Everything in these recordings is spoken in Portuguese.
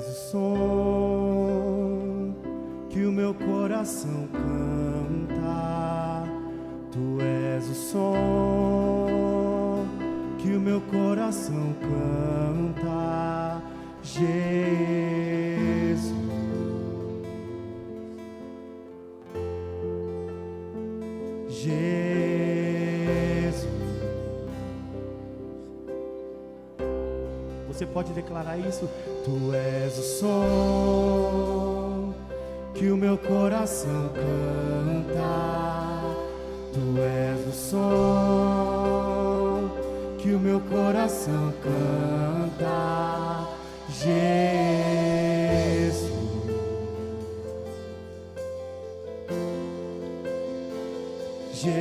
és o som que o meu coração canta. Tu és o som que o meu coração canta. Jesus, Jesus. Você pode declarar isso? Tu és o som que o meu coração canta. Tu és o som que o meu coração canta. Jesus, Jesus.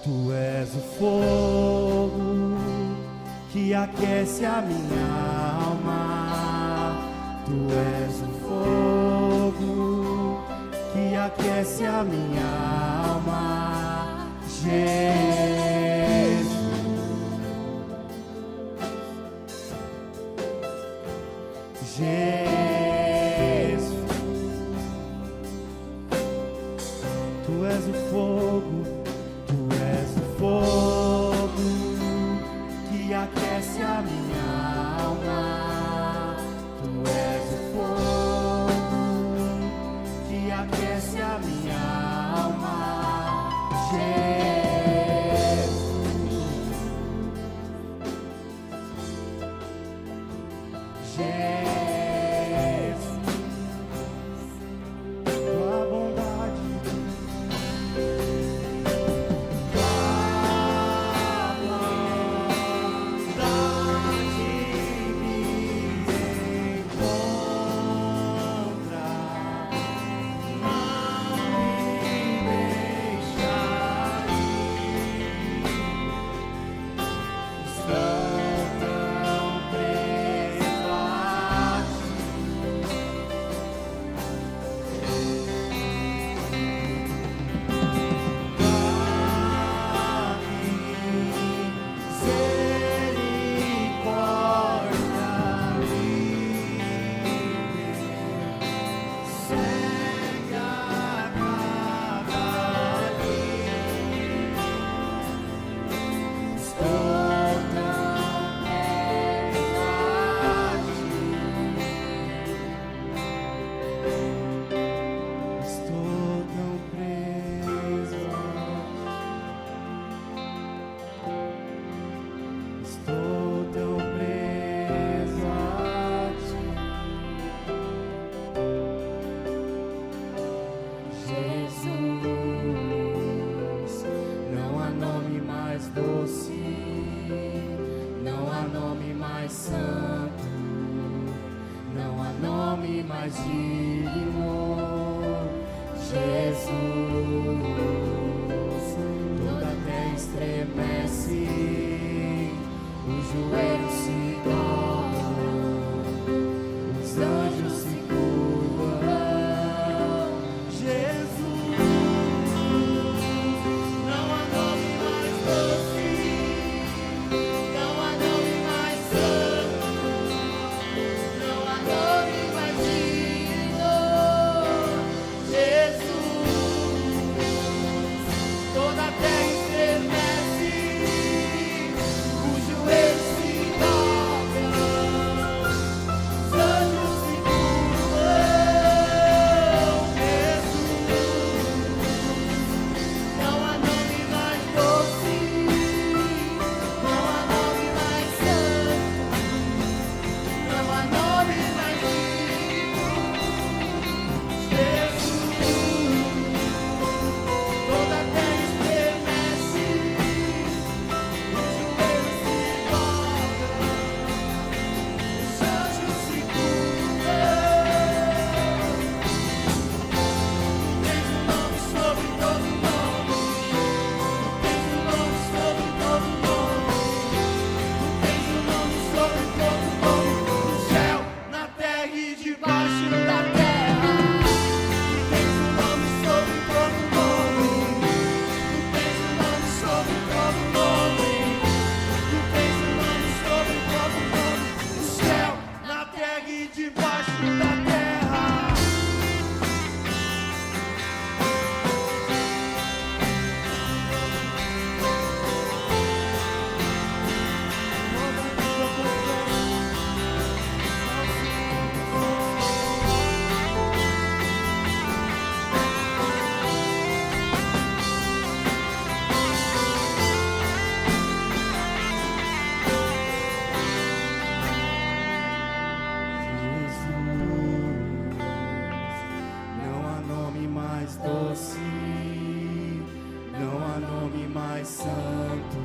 Tu és o fogo que aquece a minha alma. Tu és o fogo que aquece a minha alma. Jesus, Jesus. Tu és o fogo, tu és o fogo que aquece a minha alma. Tu és o fogo que aquece a minha alma. Jesus, tua bondade, me encontra, não me deixa és santo,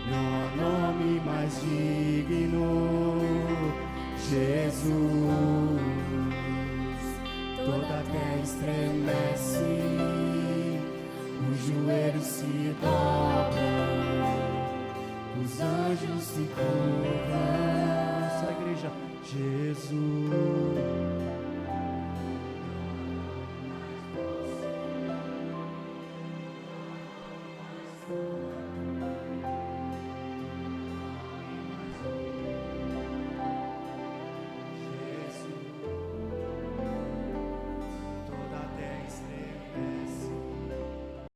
não há nome mais digno, Jesus. Toda a terra estremece, os joelhos se dobram, os anjos se curvam. Essa igreja, Jesus.